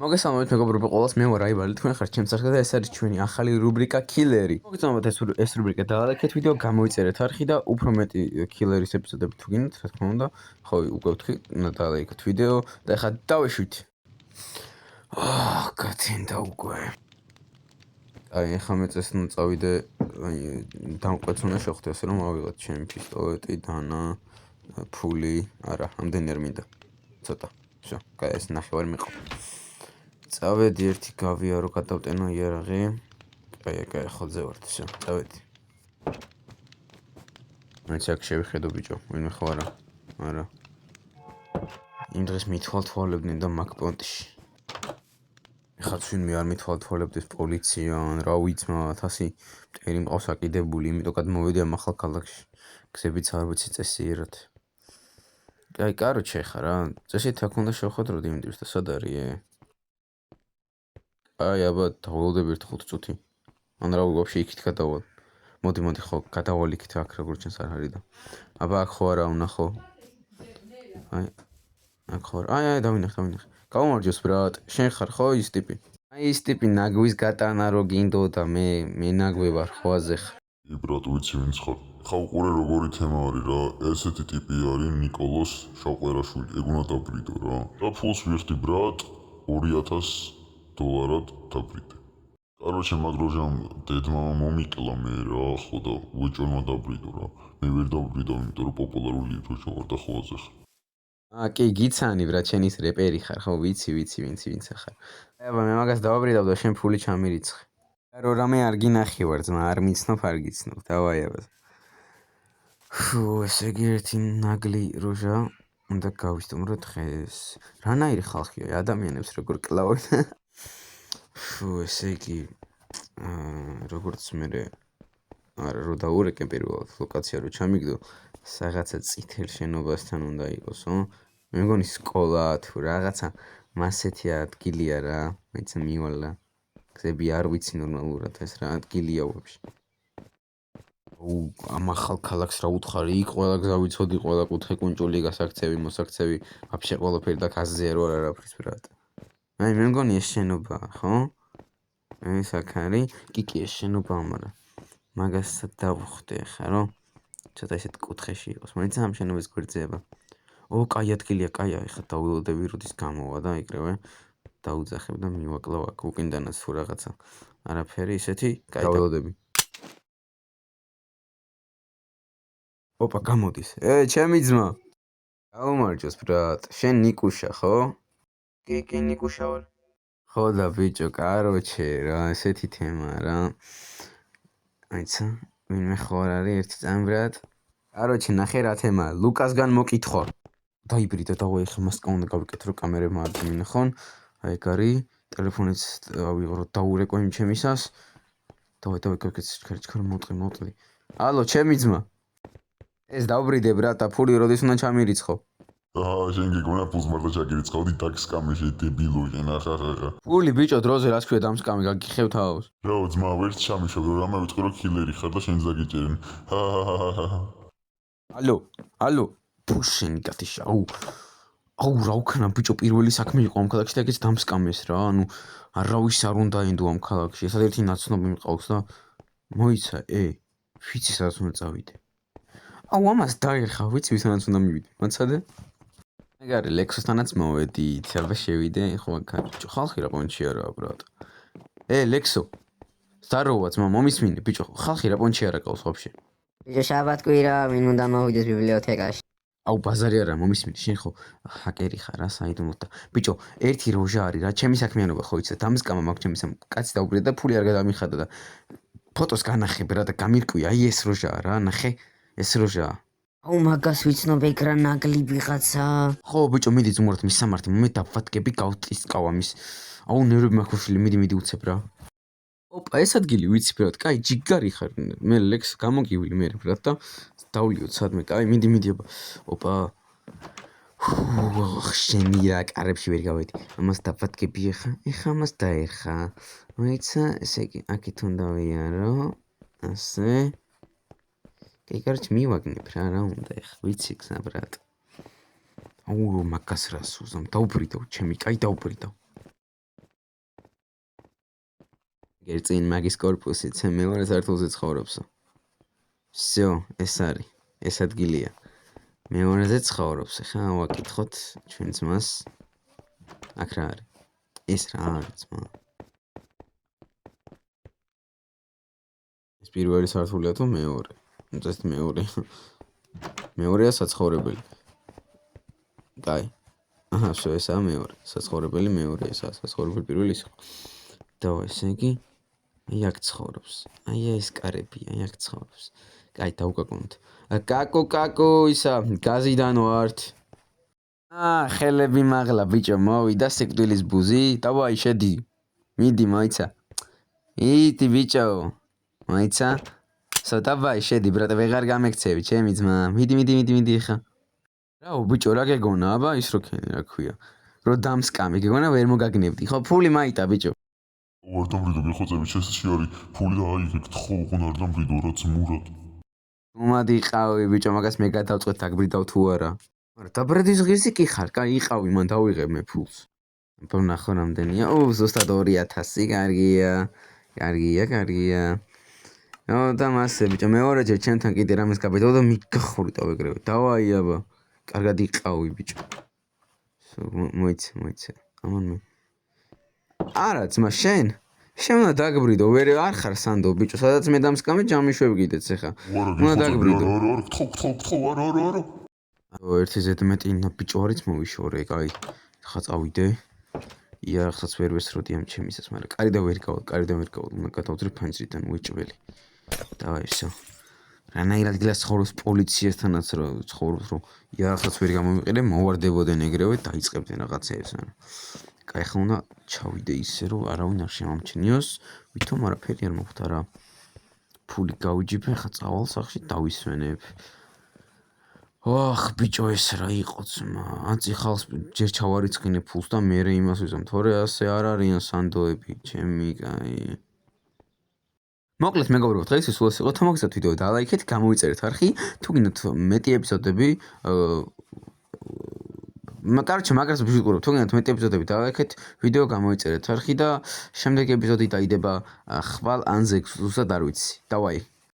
მოგესალმებით მეგობრებო, ყველას მე ვარ აიბალი, თქვენ ხართ ჩემს სახე და ეს არის ჩვენი ახალი რუბრიკა კილერი. მოგესალმებით, ეს რუბრიკა დაალექეთ ვიდეო, გამოიწერეთ არხი და უფრო მეტი კილერის ეპიზოდები თუ გინდათ, რა თქმა უნდა, ხო, უკვე ვთქვი, უნდა დაალექეთ ვიდეო და ახლა დავეშვით. გათენდა უკვე. აი, ახლა მე წესნა წავიდე, აი, დამკვეთს უნდა შევხვდე, ასე რომ ავიღოთ ჩემი პისტოლეტი, დანა, ფული, არა, ამდენი არ მინდა. ცოტა. всё, კაი, ეს ნახევარი მიყო. წავედი ერთი გავიარო გადავტენო იარაღი. კაი, ხოძე ვარ, всё, წავედი. მეც აქ შევიხედო ბიჭო, ვინმე ხო არა. იმ დღეს მithვალთვალებდნენ და მაკპონტში. ეხლა ვინმე არ მithვალთვალებდეს პოლიციან, რა ვიცმათ, ასე მტერი მყავს აკიდებული, იმიტომ გადმოვედი ამ ახალ ქალაქში. გზებიც არ ვიცი წესიერად. კაი, კაროჩე ხა რა, წესით აქ უნდა შევხვედრო დიმიტრის და სად არის? აი, აბა, დავალოდები ერთ 5 წუთი. ან რა ვაფშე იქით გადავალ. მოდი, ხო, გადავალ იქით აქ როგორ ჩანს არ არის და. აბა, აქ ხო არა უნახო. აი, აქ ხო არა. აი, დავინახე. გავუმარჯოს ბრატ, შენ ხარ ხო ის ტიპი? აი, ის ტიპი ნაგვის გატანა რო გინდოდა, მე ნაგვი ვარ ხო აზეხ. ი ბრატ, ვიცი ვინც ხარ. ხა უყურე როგორი თემა არის რა. ესეთი ტიპი არის ნიკოლოს შავყერაშვილი. ეგ უნდა დაბრიდო რა. და ფულს ვიხდი ბრატ, $2000 დაბრიდე. კაროჩე მაგროჟამ დედმამა მომიკლა მე რა, ხო და უეჭორმა დაბრიდო რა. მე ვერ დაბრიდო, იმიტომ რომ პოპულარული დროშა ვარ და ხო აზეხ. კი, გიცანი ბრატ, შენ ის რეპერი ხარ, ხო, ვიცი, ვინც ხარ. აბა, მე მაგას დავაბრიდავ და შენ ფული ჩამირიცხე. რო რამე არ გინახი ვარ, ძმა, არ მიცნობ, არ გიცნობ. დავაი აბა. ესე იგი ერთი ნაგლი როჟა უნდა გავისტუმრო დღეს. რანაირი ხალხია, ადამიანებს როგორ კლავენ. ესე იგი როგორც მე არა რო დაურეკე პირველად ლოკაცია რო ჩამიგდო, რაღაცა წითელ შენობასთან უნდა იყოსო. მე მგონი სკოლა თუ რაღაცა მასეთი ადგილია რა, მეც მივალა. გზები არ ვიცი ნორმალურად ეს რა ადგილია ვაფშე. ამ ახალ ქალაქს რა უთხარი, იქ ყველა გზა ვიცოდი, ყველა კუთხე კუნჭული, გასაქცევი, მოსაქცევი, ვაფშე ყველაფერი და კაზზე არ ვარ არაფრის ბრატ. მე მგონი ეს შენობა, ხო? ეს აქ არის, კი ეს შენობა, მაგრამ მაგასაც დავხვდე ხა, რომ ცოტა ისეთ კუთხეში იყოს. მაინც ამ შენობის გვერდზეება. კაი ადგილია, კაია, ეხლა დავილოდები როდის გამოვა და ეგრევე დაუძახებ და მივაკლავ აქ უკინდანაც თუ რაღაცა. არაფერი ისეთი, კაი დავილოდები. ოპა, გამოდის. ჩემი ძმა. გაუმარჯოს ბრატ, შენ ნიკუშა, ხო? კი, ნიკუშა ვარ. ხო და ბიჭო, კაროჩე რა, ესეთი თემა რა. აიცა, ვინმე ხო არ არის ერთი წამი ბრატ. კაროჩე, ნახე რა თემაა, ლუკასგან მოკითხვა. დაიბრიდა და ვაი, ხა მასკა უნდა გავიკეთო, რომ კამერებმა არ მინახონ. აი, ეგ არის, ტელეფონიც ავიღო, დაურეკო იმ ჩემისას. დავაი, გავიკეთე, მოტყი. ალო, ჩემი ძმა. ეს დავბრიდე ბრატ, და ფული როდის უნდა ჩამირიცხო? შენ გიგონა ფულს მარტო ჩაგირიცხავდი დაგსკამე შე დებილო შენ ახლა. ფული ბიჭო, დროზე რას ქვია დამსკამე, გაგიხევ თავს. რა ძმა, ვერც ჩამიშობ, რამე ვიტყვი რომ კილერი ხარ და შენ ზაგიჭერენ. ალო, ფუშენი გათიშა. რა უკანა ბიჭო, პირველი საქმე იყო ამ ქალაქში და ეგეც დამსკამეს რა. ანუ არავის არ უნდა ენდო ამ ქალაქში. ესად ერთი ნაცნობი მყავს და მოიცა, ვიცი სადაც უნდა წავიდე. ამას დაერხა, ვიცი ვისთანაც უნდა მივიდე. მოცადე? ეგ არის ლექსოსთანაც მოვედით, აბა შევიდე, ხო აქ ბიჭო, ხალხი რა პონჩი არაა ბრატ. ლექსო. ზაროვა ძმა, მომისმინე ბიჭო, ხალხი რა პონჩი არა ყავს ვაფშე. ბიჭო, შაბათკვირა, ვინ უნდა მოვიდეს ბიბლიოთეკაში? ბაზარი არა, მომისმინე, შენ ხო ჰაკერი ხარ რა, საიდუმლოდ და ბიჭო, ერთი როჟა არის რა, ჩემი საქმიანობა ხო იცი, დამსკამა მაქვს ჩემის ამ კაცი დაუბრიდა და ფული არ გადამიხადა და ფოტოს განახე ბრატ და გამირკვია, აი ეს როჟაა რა, ნახე, ეს როჟაა. მაგას ვიცნობ ეგ რა ნაგლი ვიღაცა. ხო ბიჭო, მიდი ზუმურთ მის სამართი, მე დავატკები გავტისკავა მის. ნერვები მაქვს მიდი უცებ რა. ოპა, ეს ადგილი ვიცი ბრატ, კაი, ჯიგარი ხარ. მე ლექს გამოგივლი მე ბრატ და დავლიოთ სადმე, კაი, მიდი ოპა. შენი რა კარებში ვერ გავედი. ამას დავატკები ეხა ამას დაერხა. მოიცა, ესე იგი, აქეთ უნდა ვიარო. ასე. კაროჩე მივაგნებ რა უნდა ეხა, ვიცი გზა ბრატ. მაგას რას უზამ, დავბრიდო ჩემი, კაი დავბრიდო. გერწინ მაგის корпуსით მეორე სართულზე ცხოვრობსო. Всё, ეს არის. ეს ადგილია. მეორეზე ცხოვრობს. ხა ვაკითხოთ ჩვენ ძმას. აქ რა არის? ეს რა არის ძმა? ეს პირველი სართულია თუ მეორე? ეს მეორე. მეორეა საცხოვრებელი. კაი. აჰა, всё, ესაა მეორე. საცხოვრებელი მეორე ესაა, საცხოვრებელი პირველი ის. და ესე იგი აი აქ ცხოვრობს. აი ეს კარები, აი აქ ცხოვრობს. კაი, დავუკაკუნოთ. კაკო, ისა, გაზიდან ვართ. ხელები მაღლა, ბიჭო, მოვიდა სიკვდილის ბუზი. დავაი, შედი. მიდი, მოიცა. იდი, ბიჭო. მოიცა. დავაი, შედი, ბრატ, ვეღარ გამექცევი, ჩემი ძმა. მიდი ხა. რაო, ბიჭო, რა გეგონა, აბა, ის რო ქენი, რა ქვია. რო დამსკამი, გეგონა ვერ მოგაგნებდი. ხო, ფული მაიტა, ბიჭო. არ დამბრიდო გეხოცები შესში არის ფული და აი ეგ თხო უყუნ არ დამბრიდო რაც მურად უმადი იყავი ბიჭო მაგას მე გადავწყვეტ დაგბრიდავ თუ არა მაგრამ დაბრედის ღირსი კი ხარ კაი იყავი მან დავიღებ მე ფულს ნახო რამდენია ზუსტად 2000 კარგია და მასე ბიჭო მეორეჯერ ჩემთან კიდე რამეს გაბედავ და მიგახურიტავ ეგრევე დავაი აბა კარგად იყავი ბიჭო მოიცა ამან მე არა ძმა შენ უნდა დაგბრიდო ვერ არ ხარ სანდო ბიჭო სადაც მე დამსკამე ჯამიშვებ კიდეც ეხა უნდა დაგბრიდო არა ერთი ზედმეტი ბიჭო არის მოვიშორე კაი ხა წავიდე იარაღსაც ვერ ვესროდი ამ ჩემისას მაგრამ კარიდან ვერ გავოდ უნდა გადავწრი ფანჯრიდან უეჭველი დავაი всё რანაირად გილას ცხოვრობს პოლიციასთანაც რო ცხოვრობს რომ იარაღსაც ვერ გამომიყიდე მოვარდებოდნენ ეგრევე დაიწყებდნენ რაღაცეებს არა კაი ხა უნდა ჩავიდე ისე რომ არავინ არ შემამჩნიოს ვითომ არაფერი არ მოხდა რა ფული გავიჯიბე ხა წავალ სახში დავისვენებ ოხ ბიჭო ეს რა იყო ძმა ანცი ხალხს ჯერ ჩავარიცხინე ფულს და მე იმას ვიზამ თორე ასე არ არიან სანდოები ჩემი კაი მოკლედ მეგობრებო დღეს ის სულ ეს იყო თამოგზად ვიდეო დალაიქეთ გამოიწერეთ არხი თუ გინდათ მეტი ეპიზოდები короче მაგას ვიყურებ თუ გინდათ მეტი ეპიზოდები დალაიქეთ ვიდეო გამოიწერეთ არხი და შემდეგი ეპიზოდი დაიდება ხვალ ან ზეგს ზუსტად არ ვიცი დავაი